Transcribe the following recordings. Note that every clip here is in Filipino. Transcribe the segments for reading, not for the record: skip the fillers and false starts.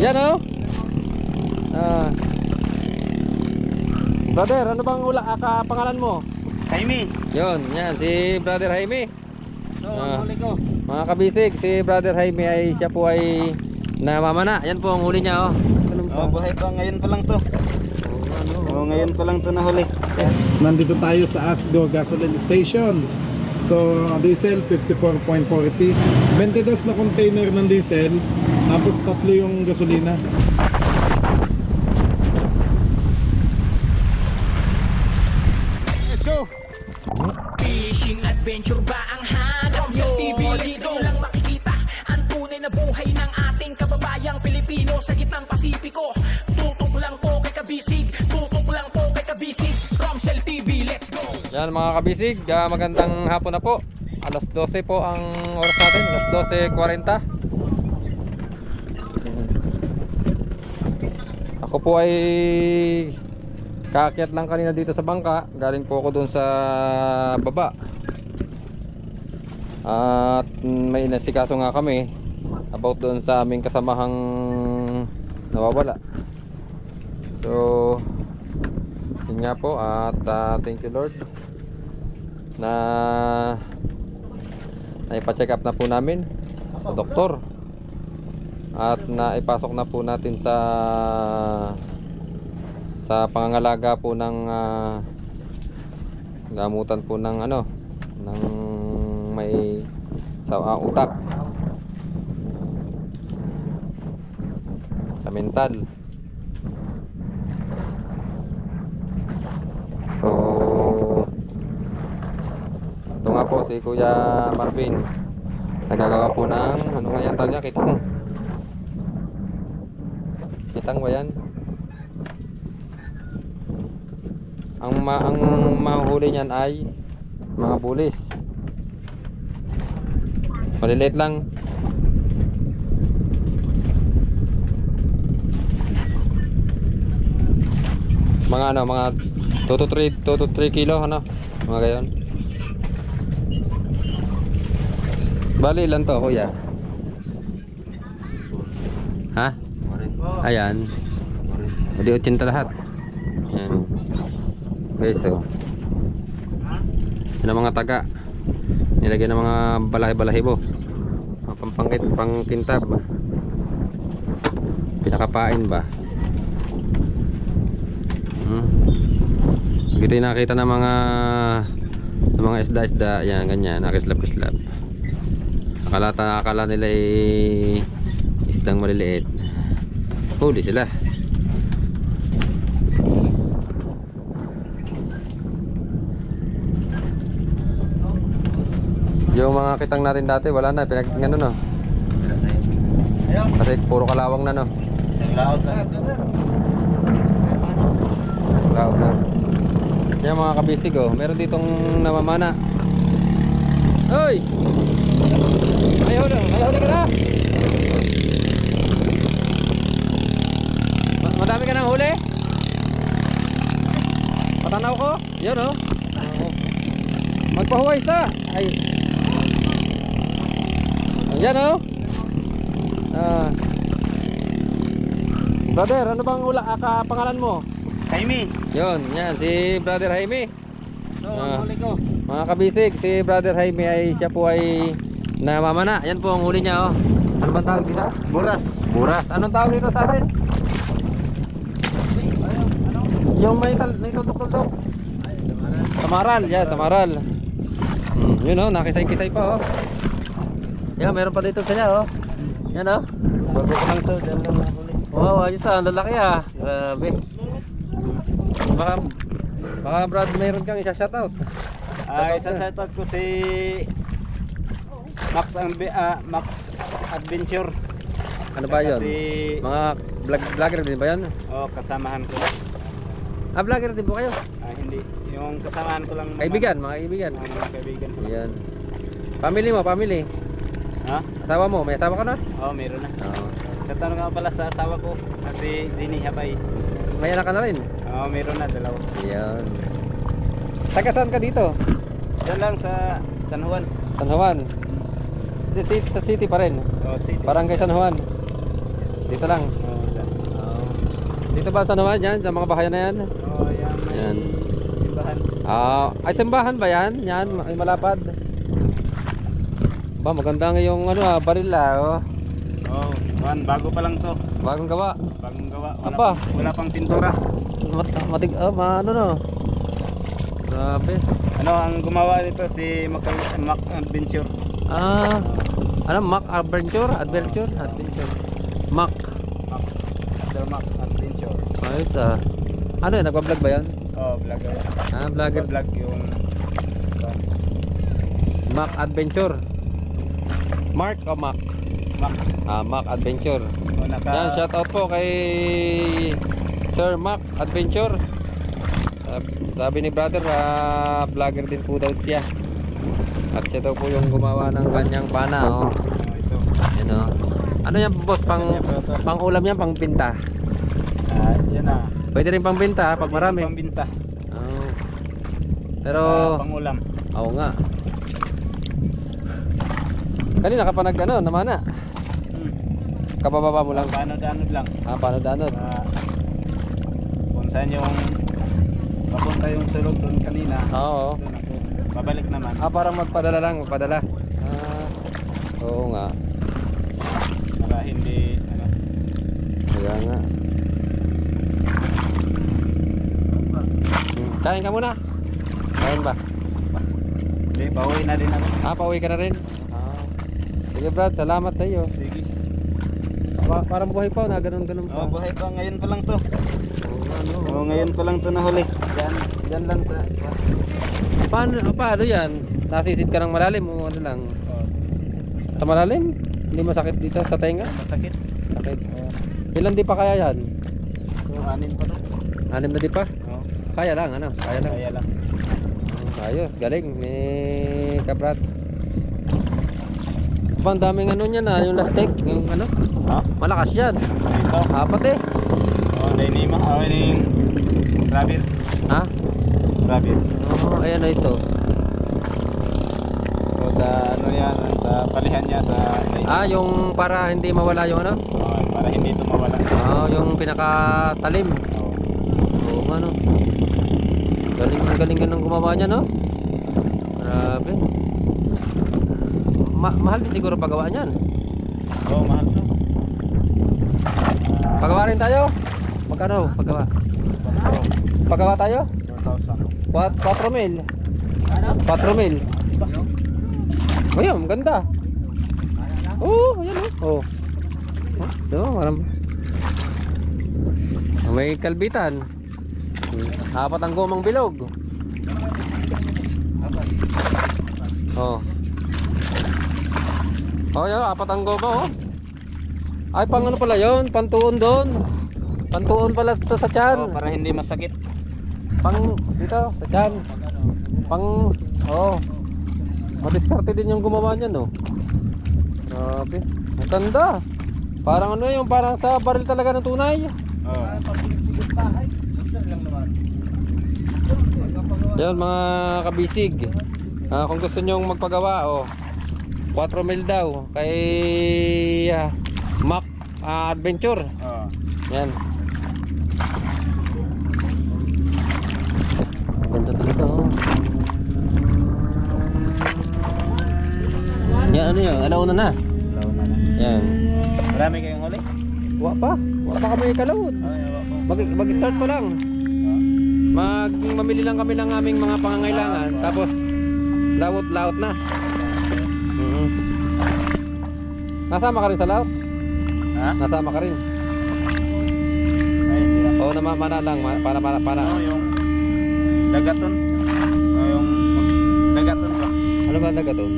Yan oh. Brother, ano bang pangalan mo? Jaime. Yun, yan si Brother Jaime. Huli ko. Mga kabisig, si Brother Jaime ay siya po ay namamana. Yan po ang huli niya oh. Buhay pa, ngayon pa lang to. Ngayon pa lang to nahuli. Nandito tayo sa Asdo Gasoline Station. So, diesel 54.40. 22 na container ng diesel, tapos 3 yung gasolina. Let's go! Fishing adventure ba ang hanap nyo? TV, dito lang makikita ang tunay na buhay ng ating kababayang Pilipino sa gitnang Pasipiko. Tutok lang po kay Kabisig, tutok lang po kay Kabisig. Romsel TV, let's go! Yan mga kabisig, magandang hapon na po. Alas 12 po ang oras natin, alas 12:40. Ako po ay kaakyat lang kanina dito sa bangka. Galing po ako doon sa baba. At may inasikaso nga kami about doon sa aming kasamahang nawawala. So yun nga po at thank you Lord na naipa-check up na po namin sa doktor at naipasok na po natin sa pangangalaga po ng gamutan po ng ng may sa utak sa mental. So ito nga po si Kuya Marvin nagagawa po ng ano nga yan tawag niya, kitang ba yan? Ang mahuli niyan ay mga bulis. Maliliit lang. Mga mga 2 to 3 kilo mga gayon. Bali ilan to kuya? Ha? Ayan. Hindi 80 lahat. Ayan. Beso. Yan ang mga taga. Nilagyan ng mga balahi-balahibo. Pampangkit, pangkintab. Pinakapain ba? Dito yung nakita ng mga isda-isda. Yan, ganyan. Nakislap-kislap. Akala nila ay isdang maliliit. Huli sila. Yung mga kitang natin dati wala na, pinagtingnan no. Kasi puro kalawang na no. Laot lang ito. Laot na. Yan mga kabisig oh, meron ditong namamana. Hoy! Ayaw ka na. Madami ka ng huli? Patanaw ko? Yan oh. Magpahuway sa. Ay. Yan oh. Brother, ano bang pangalan mo? Jaime. Yun, yan si Brother Jaime. Huli ko. Mga kabisig, si Brother Jaime ay siya po ay namamana. Yan po ang huli niya oh. Ano bang tawag dito? Buras. Buras. Anong tawag dito sa atin? Yung may tutok-tutok. Samaral. Yeah, samaral. Yun oh, nakisay-kisay pa oh. Yan, meron pa dito sila oh. Yan oh. Bago ko lang to, dyan lang nahuli. Wow, ayos ah, ang lalaki ah. Grabe. Baka Brad, mayroon kang isa-shoutout. Isa-shoutout ko si Max Adventure. Ano ba yun? Kasi Mga vlogger din ba yan? kasamahan ko. Vlogger din po kayo? Hindi. Yung kasamahan ko lang. Kaibigan, mga kaibigan. Mga kaibigan ko lang. Ayan. Family mo, family. Ha? Asawa mo, may asawa ka na? Oo, meron na. Oo. Shoutout nga pala sa asawa ko. Si Jenny Habay. May anak ka na rin? Oo, meron na, dalawa. Ayan. Taga saan ka dito? Diyan lang sa San Juan. San Juan. Sa city pa rin. City. Barangay San Juan. Dito lang. Oh, dyan. Dito ba sa naman yan? Sa mga bahayan na yan? Oh, yan. May Yan. simbahan. Ay simbahan ba yan? Yan, ay malapad. Ba, maganda nga yung ano baril oh. Oh, man, bago pa lang to. Bagong gawa. Bagong gawa. Apa? Wala pang pintura. Ano no? Grabe. Ano, ang gumawa dito si Mac Adventure. Ano, Mac Adventure? Adventure? Mac. Mac Adventure. Ayos Ano yun, nagpa-vlog ba yan? Oh, vlogger. Vlogger. Vlog yung Mac Adventure. Mark o Mac? Mac. Mac Adventure. Oh, Yan, shout out po kay Sir Mac Adventure. Sabi ni brother, vlogger din po daw siya. At siya daw po yung gumawa ng kanyang pana, oh. ito. Yan, oh. Ano yan, boss? Pang ulam yan, pang pinta. Yan na. Pwede rin pang pinta pag marami. Pambinta. Oh. Pero Pangulam. oo nga. Kanina ka pa namana. Kabababa mo lang. Panod-anod lang. Panod-anod. Kung saan yung papunta yung sulog doon kanina. Oo. Doon ako. Babalik naman. Parang magpadala. Oo nga. Para hindi ano. Kaya nga. Kain ka muna. Kain ba? Hindi, pauwi na din ako. Pauwi ka na rin. Sige Brad, salamat sa iyo. Sige. Parang buhay pa na ganun pa. Oh, buhay pa. Ngayon pa lang to. Ano? Oh, ngayon pa lang to nahuli. Diyan lang sa... Paano yan? Nasisid ka ng malalim o ano lang? Oh, Sa malalim? Hindi masakit dito sa tenga? masakit. Sakit. Ilan di pa kaya yan? So, 6 pa to. 6 na di pa? Oh, Kaya lang, ano? Kaya lang. kaya lang. Ayos, galing. May kabrat. Ang daming ano niyan yung lastik. Yung ano? Ha? Malakas yan. Dito. Apat eh. Oh, Dainima. Oh, ini Rabir. Ha? Rabir. Ayan na ito. So, sa ano yan, sa palihan niya sa Yung para hindi mawala yung ano? oh, para hindi ito mawala. Yung pinakatalim. Oh. Oo nga no. Galing ng gumawa niya no. Grabe. Mahal din siguro paggawa niyan. Oh, mahal to. Paggawa rin tayo. Magkano paggawa? Paggawa tayo? 4,000. 4 mil. 4 mil. Ayun, ganda. Ayan oh. Marami. May kalbitan. 4 ang gumang bilog. Yun, 4 ang goma Ay, pang ano pala yun? Pantuon doon. Pantuon pala ito sa tiyan. Para hindi masakit. Pang dito sa tiyan. Pang madiskarte din yung gumawa niyan no. Grabe. Ang ganda. Parang ano yung parang sa baril talaga ng tunay. Oh. Yan mga kabisig. Kung gusto nyong magpagawa 4 mil daw kay Mac Adventure. Oh. Yan. Ganda talaga Yan ano yun? Alauna na. Launa na. Yan. Marami kayong huli? Wala pa kami kalawot. Ay, wala pa. Mag-start pa lang. Mamili lang kami ng aming mga pangangailangan. Tapos laot na. Nasama ka rin sa laot? Ha? Nasama ka rin? Ay, hindi na. Oo, namamana lang. Para. Oh, yung dagaton. Oh, yung dagaton ba? Ano ba nagaton?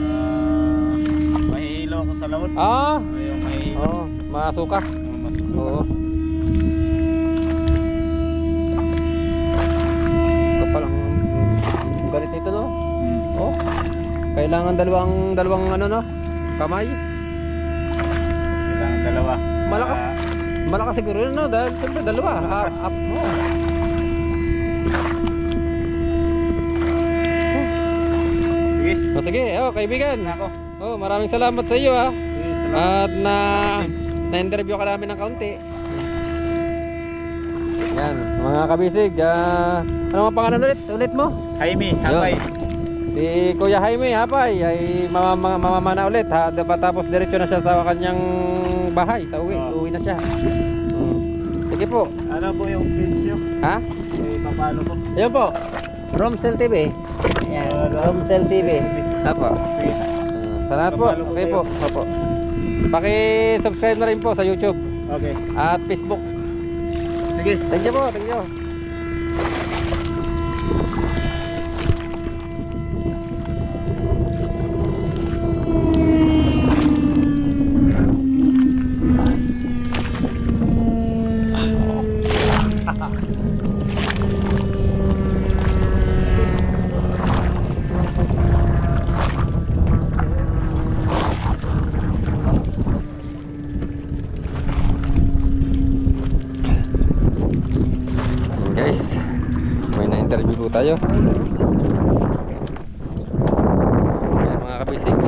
Mahihilo ako sa laot. Ah! Oh, yung mahihilo. Oo, masuka. Oh, masusuka. Oo. Kapal ang galit nito no? Oh. Kailangan dalawang ano no? Kamay. Kailangan dalawa. Malakas. Malakas siguro yun no? Dahil siyempre dalawa. Malakas. Up mo. Sige. Sige, kaibigan. Na ako. Maraming salamat sa iyo Sige, salamat. At na-interview ka namin ng kaunti. Yan, mga kabisig, ano ang pangalan ulit mo? Jaime, hapay. Si Kuya Jaime Hapay ay mamamana ulit ha. Tapos diretso na siya sa kanyang bahay, sa uwi na siya. Sige po. Ano po yung pins nyo? Ha? Eh, paano po? Ayun po. Romsel TV. Ayan, Romsel TV. Apo. Sige. Salamat po. Papalo po Okay kayo. po. Opo. Paki-subscribe na rin po sa YouTube Okay. at Facebook. Sige. Thank you po. Thank you. Ayan guys, may na-interview po tayo. Ayan mga kabisig,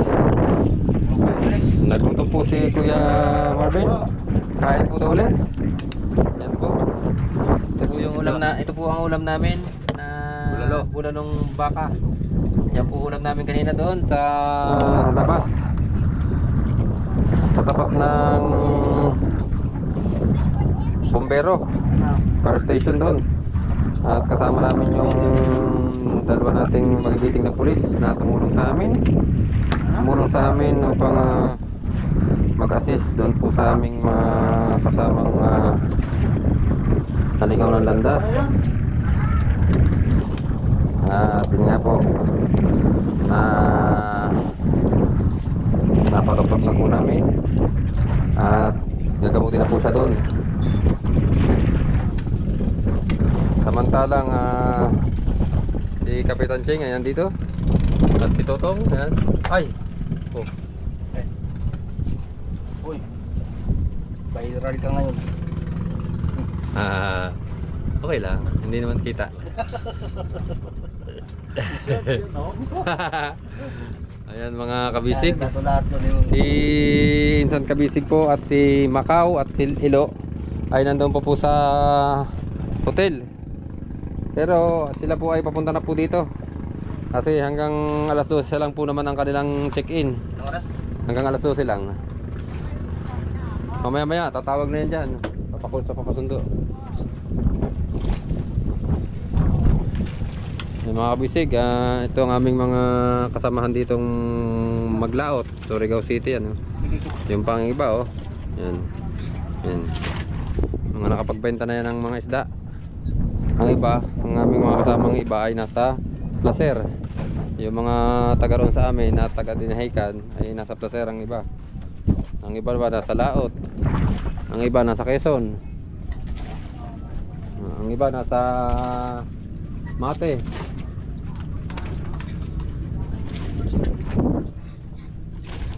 nagutom po si Kuya Marvin. Kain po daw ulit. Ayan po. Ito po ang ulam namin na bulalong baka. Yan po ulam namin kanina doon sa labas, sa tapat ng bombero fire station doon. At kasama namin yung dalawa nating magigiting na pulis na tumulong sa amin upang mag-assist doon po sa aming mga kasamang naligaw ng landas. At yun nga po, na napatupag na po namin at gagamutin na po siya doon. Samantalang si Kapitan Cheng ayan dito at si Totong ayan. Ay! Oh. Uy. Viral ka ngayon. Okay lang, hindi naman kita. Ayan mga kabisig, si Insan Kabisig po at si Macau at si Ilo ay nandun po sa hotel. Pero sila po ay papunta na po dito kasi hanggang alas 12 lang po naman ang kanilang check-in. Hanggang alas 12 lang. Mamaya tatawag na yan dyan, papasundo. Mga kabisig, ito ang aming mga kasamahan ditong maglaot, Surigao City ano. Yung pang iba oh. Yan. Yan. Mga nakapagbenta na yan ng mga isda. Ang iba, ang aming mga kasamang iba ay nasa Placer. Yung mga taga roon sa amin na taga Dinahican ay nasa Placer ang iba. Ang iba ba nasa Laot. Ang iba nasa Quezon. Ang iba nasa Mate.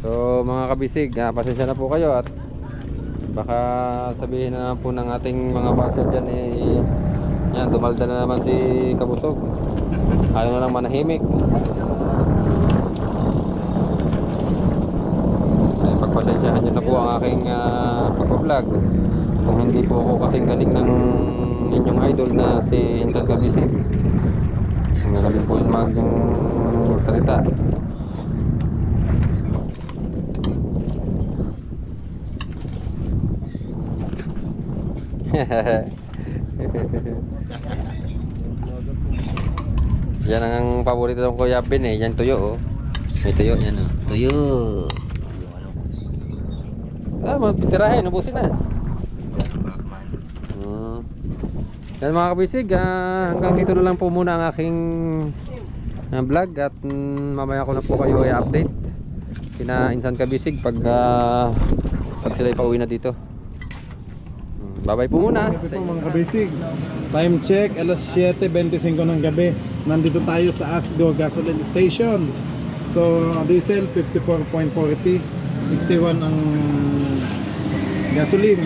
So mga kabisig, pasensya na po kayo at baka sabihin na po ng ating mga basher dyan yan, dumalda na naman si Kabusog. Ayaw na lang manahimik. Ay, pagpasensyahan nyo na po ang aking pagpa-vlog. Kung hindi po ako kasing galing ng inyong idol na si Insan Kabisig. Magaling po yung magsalita. Yan ang paborito ng Kuya Ben eh. Yan tuyo oh. May tuyo yan oh. Tuyo. Magpitirahin, ubusin na. Yan mga kabisig, hanggang dito na lang po muna ang aking vlog at mamaya ko na po kayo i-update kina Insan Kabisig pag sila pauwi na dito. Bye-bye po muna. Ito po mga kabisig. Time check, alas 7:25 ng gabi. Nandito tayo sa Asdo Gasoline Station. So, diesel 54.40, 61 ang gasoline.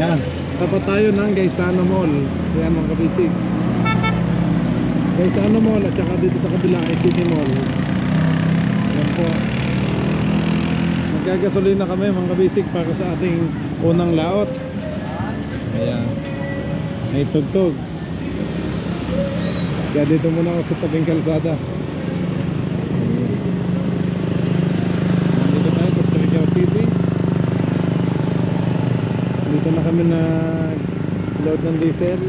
Yan. Tapat tayo ng Gaisano Mall. Yan mga kabisig. Gaisano Mall at saka dito sa kabila ay City Mall. Yan po. Magagasolina kami mga kabisig para sa ating unang laot. Ayan. May tugtog. Kaya dito muna ako sa tabing kalsada. Nandito tayo sa Surigao City. Dito na kami nag-load ng diesel.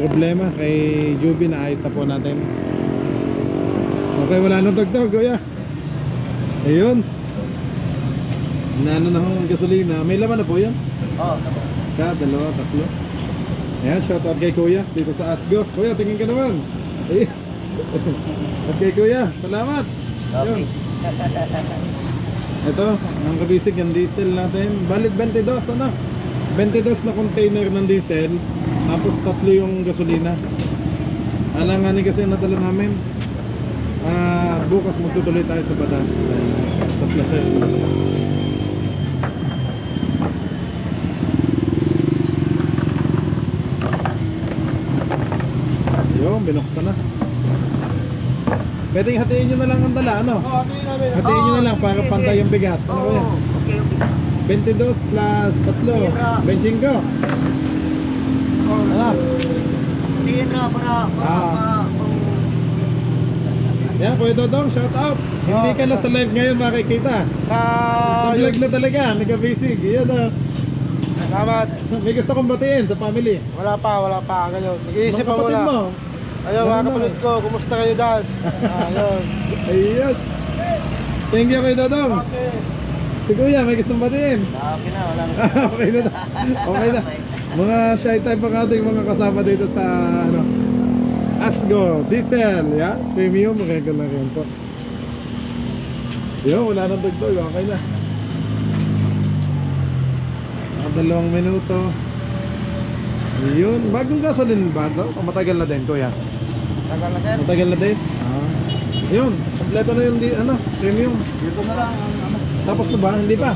Problema kay Juby, naayos na po natin. Okay, wala nang tugtog, kuya. Ayun. Nano na akong gasolina. May laman na po yan? Oo. Isa, dalawa, tatlo. Ayan, shoutout kay kuya dito sa Asgo. Kuya, tingin ka naman. Ayun. At kay kuya, salamat. Ayun. Ito, ang kabisig yung diesel natin. Balit 22, ano? 22 na container ng diesel. Tapos tatlo yung gasolina. Alanganin kasi yung nadala namin. Bukas magtutuloy tayo sa Badas, sa Placer. Yung binuksan na. Pwedeng hatiin nyo na lang ang dala, ano? Oo, hatiin namin. Hatiin nyo na lang para pantay yung bigat. Ano ko yan? Okay, okay. 22 plus 3 25. Ano? Hindi na para Yan, Kuya Dodong, shout out. Hindi ka na sa live ngayon makikita. Sa vlog na talaga, nagka-basic. Yan na. Salamat. May gusto kong batiin sa family. Wala pa. Ganyan. Nag-iisip Mga pa kapatid muna. mo. Ayun, Ganun mga na. kapatid ko, kumusta kayo dad? Ayun. Ayun. Thank you, Kuya Dodong. Okay. Si Kuya, may gustong batiin. Okay na, wala na. Okay na. Okay na. Mga shy type ang ating mga kasama dito sa ano, Asgo Diesel, yeah? Premium, regular yan po. Yo, wala nang dagdag, okay na. 2 minuto. Yun, bagong gasolin ba ito? O matagal na din, kuya? Tagal na sir. Matagal na din? Yun, kompleto na yung premium. Dito na lang ang ano. Tapos na ba? Hindi pa.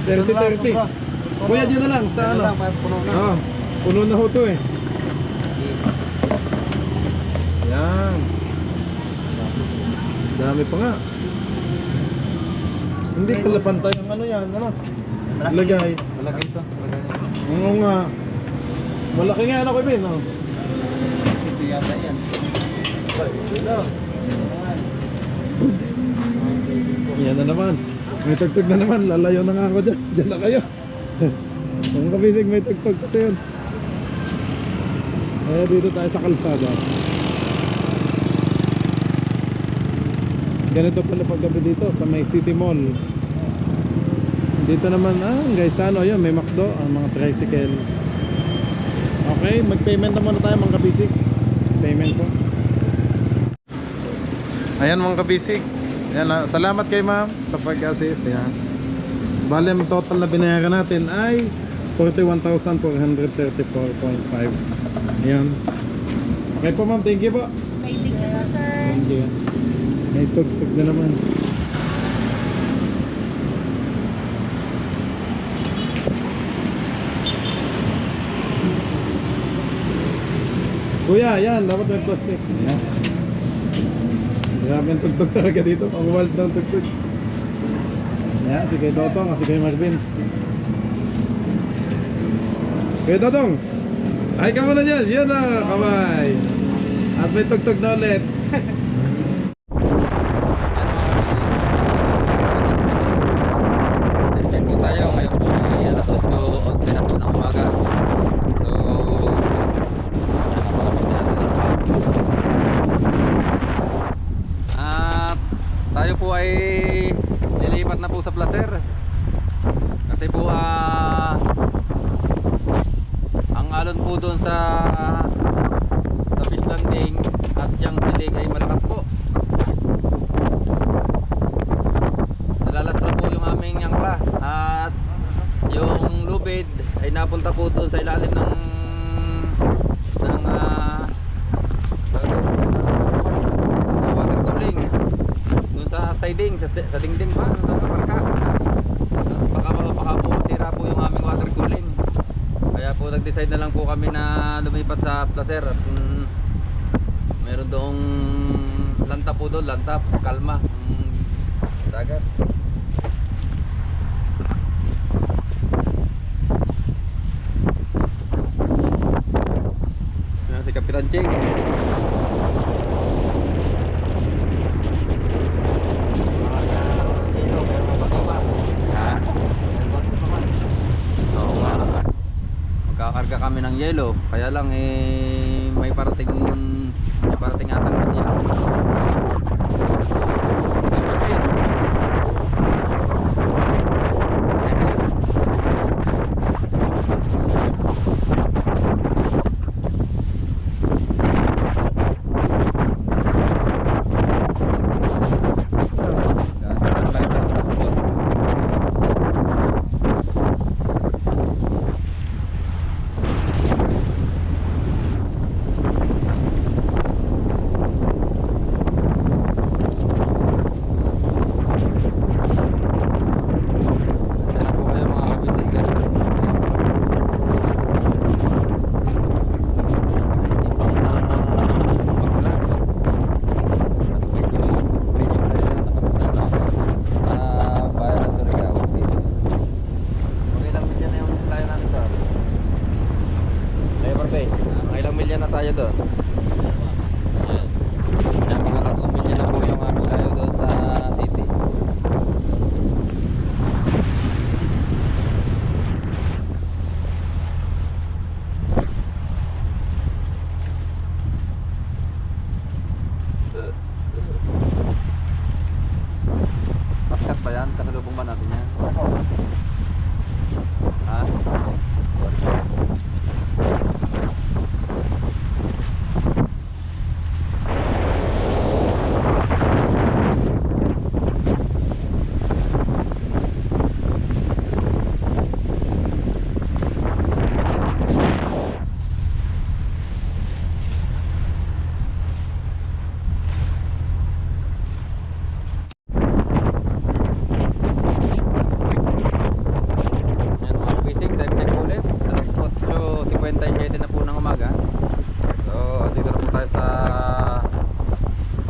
30-30. Kuya, dyan na lang sa ano. Puno na. Oo, puno na ho to eh. Yan. Dami pa nga. Hindi pala pantay ang ano yan, ano? Lagay. Malaki ito. Oo nga. Malaki nga ano ko bin, oh. Ito yata yan. Yan na naman. May tugtog na naman. Lalayo na nga ako dyan. Dyan na kayo. Ang kabisig may tugtog kasi yun. Kaya dito tayo sa kalsada. Ganito pala paggabi dito sa may City Mall. Dito naman, guys, ano yun, may McDo, ang mga tricycle. Okay, mag-payment na muna tayo mga kabisig. Payment po. Ayan mga kabisig. Ayan, salamat kay ma'am sa pag-assist. Ayan. Bale, ang total na binayaran natin ay 41,434.5. Ayan. Okay po ma'am, thank you po. Thank you po, sir. Thank you. May tugtog na naman. Kuya, yan, dapat may plastic. Ayan. Grabe ang tugtog talaga dito. Ang wild ng tugtog. Ayan, si Kuya Dotong, si Kuya Marvin. Kuya Dotong, ay ka muna dyan. Yan na, kamay. At may tugtog na ulit. Check po tayo ngayon po ay alas 8:11 na po ng umaga. So at tayo po ay lilipat na po sa Placer. Kasi po ang alon po doon sa fish landing at yung silig ay malakas po. Nalalastra po yung aming angkla at yung lubid ay napunta po doon sa ilalim ng water cooling doon sa siding, sa dingding pa sa marka. Baka po masira po yung aming water cooling, kaya po nag-decide na lang po kami na lumipat sa Placer at meron doong lanta po doon, lanta, kalma. Dagat. Yan si Kapitan Cheng. Ha? Oo nga. Magkakarga kami ng yelo, kaya lang may parating atang kanya. Ilang milya na tayo doon? Yan, mga 3 milya na po yung layo doon sa city. Paskat ba yan? Kasalubong ba natin yan? Ha?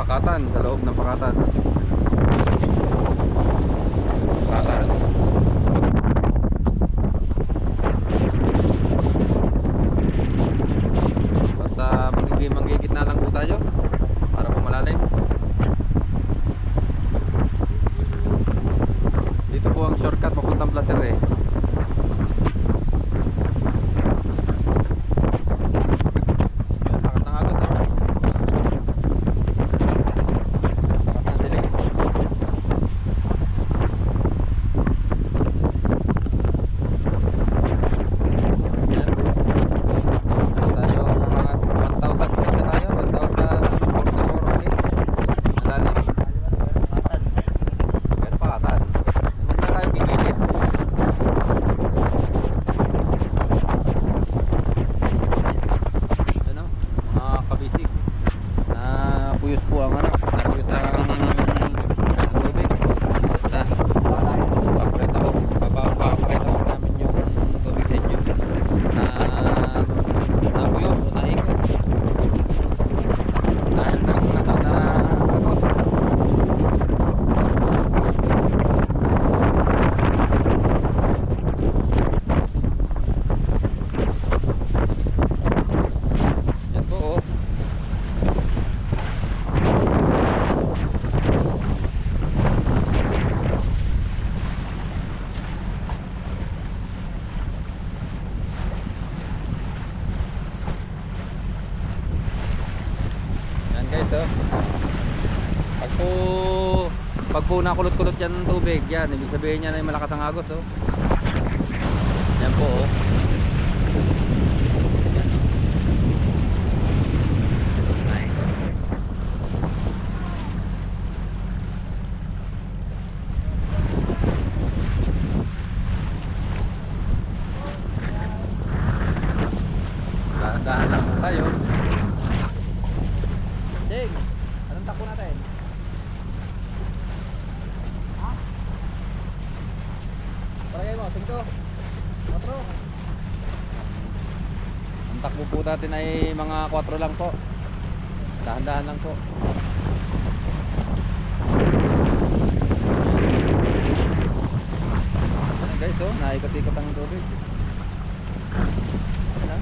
Pakatan, sa loob ng Pakatan. Pakatan. Basta manggigit na lang po tayo para pumalalim. Dito po ang shortcut papuntang Placer eh. Pag po nakulot-kulot yan ng tubig, yan, ibig sabihin niya na malakas ang agos, oh. Yan po, oh. Nice. Dahan-dahan lang tayo. Ding, anong takbo natin? Paragay mo, 5, 4. Ang takbo po natin ay mga 4 lang po. Dahan-dahan lang po. Ayan guys, oh, naikot-ikot ang tubig. Ayan, ah.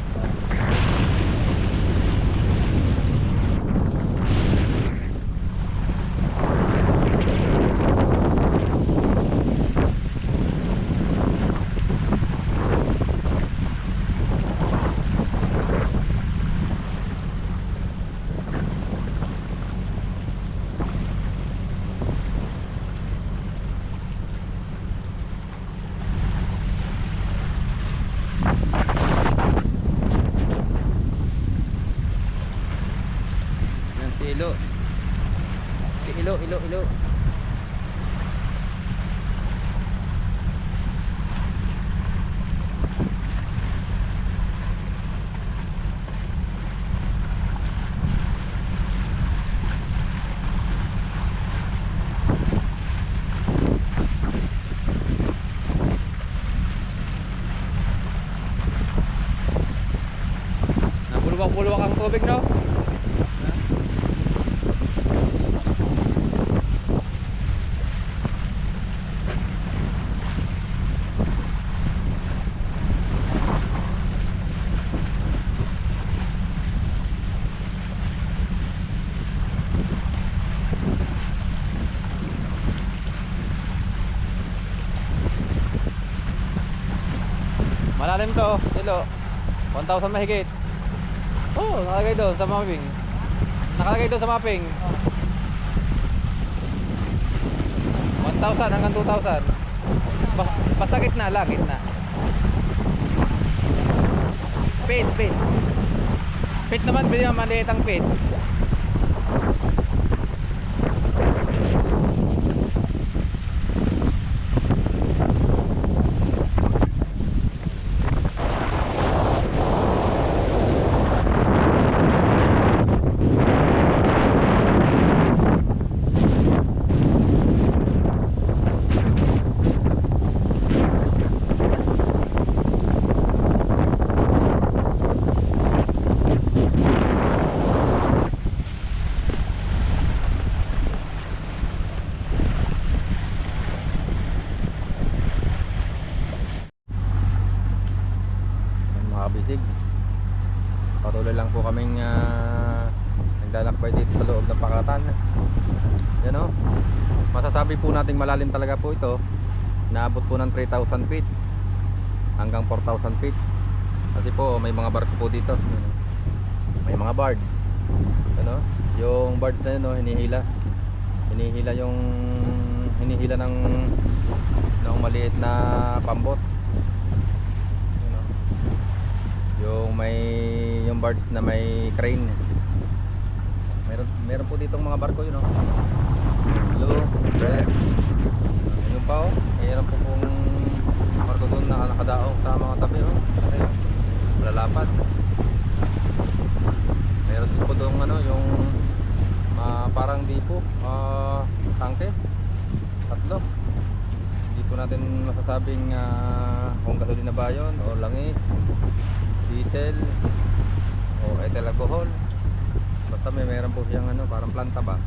Yan si Ilo. Si Ilo. Napuluwak-puluwak ang tubig, no? Malalim to, Ilo. 1,000 mahigit. Oh, nakalagay doon sa mapping. Nakalagay doon sa mapping. 1,000 hanggang 2,000. Basta gitna lang, gitna. Pit. Pit naman, bilhin ang maliit ang pit. Bisig. Patuloy lang po kaming naglalakbay dito sa loob ng Pakatan. Yan o. Masasabi po nating malalim talaga po ito. Naabot po ng 3,000 feet hanggang 4,000 feet. Kasi po may mga barko po dito. May mga bards. Ano? Yung bards na yun, no, hinihila. Hinihila ng maliit na pambot. Yung barge na may crane. Meron po ditong mga barko yun, blue, red. Yun pa, meron po pong barko doon na nakadaong sa mga tabi, lalapad. Meron din po doon yung parang dipo, tangke, 3. Hindi po natin masasabing kung gasolina ba yun o langis, diesel o ethyl alcohol. Basta meron po siyang parang planta ba.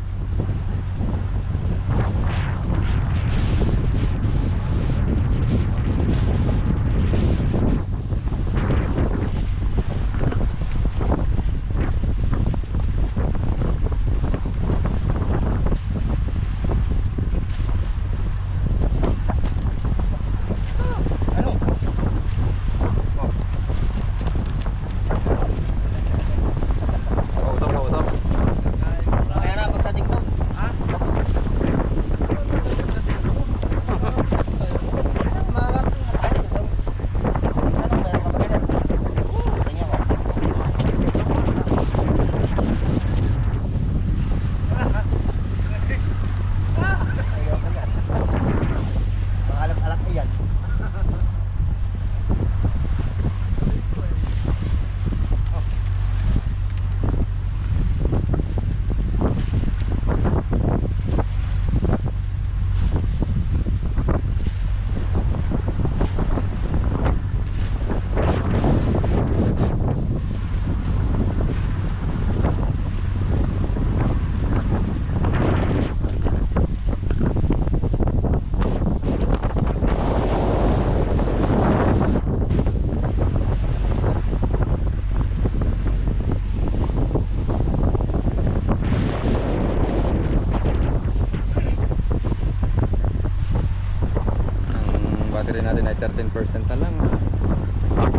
battery natin ay 13% na lang. 12%.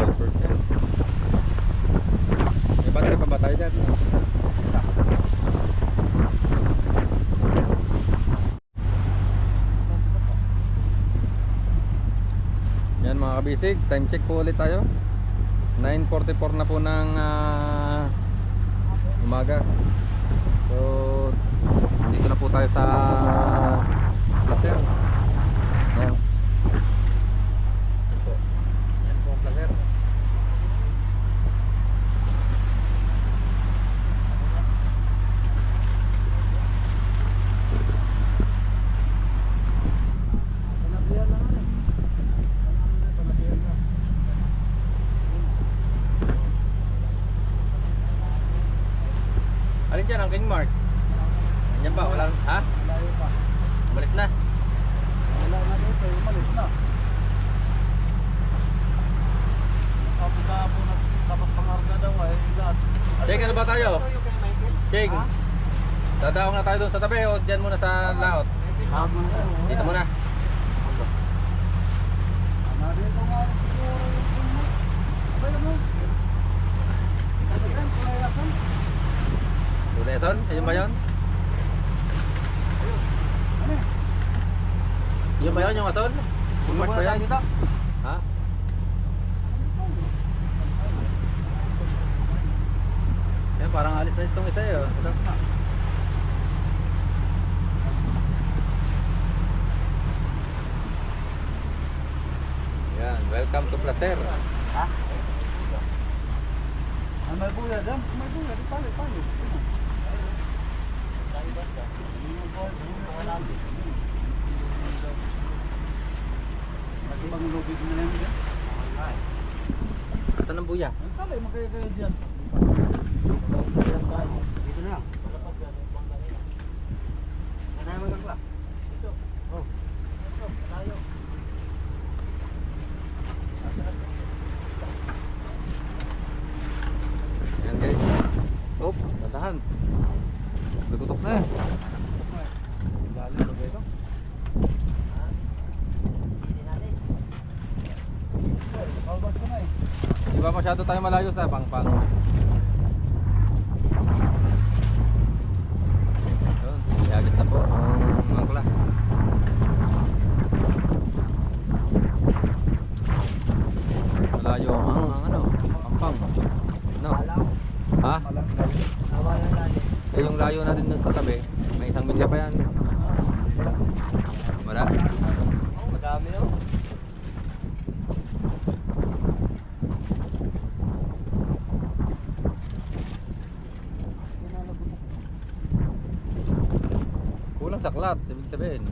May battery pa ba tayo dyan? Yan mga kabisig, time check po ulit tayo. 9:44 na po ng umaga. So dito na po tayo sa Placer. Yan. Ito. Yan po ang Placer. Alin dyan ang King Mark? Yan ba? Walang, ha? Malayo pa. Umalis na. Wala na dito, umalis na. Kapag na dapat pangarga daw ay lahat. Cheng, ano ba tayo? Cheng, dadawang na tayo doon sa tabi o dyan muna sa laot? Dito muna. Leson, ayun ba yun? Yun ba yun yung asol? Bumart ba yan? Ha? Yan, parang alis na itong isa yun. Ito. Yan, welcome to Placer. Ha? May buya dyan? May buya, di pali. Ibang lubid na lang dyan. Saan ang buya? Ang talay, magkaya dyan. Dito na. Kanaya magkakla. Dito. Oh. Dito, malayo. Yan guys. Oh, tatahan. Nagutok na. Lalim na ba ito? Kalbas ko na eh. Di ba masyado tayo malayo sa pangpang? Yun, ihagis na po ang angkla. Malayo ang ano, pampang. No? Ha? Eh, yung layo natin dun sa tabi, may 1 milya pa yan. Wala. Madami yun. Kulang sa clutch, ibig sabihin.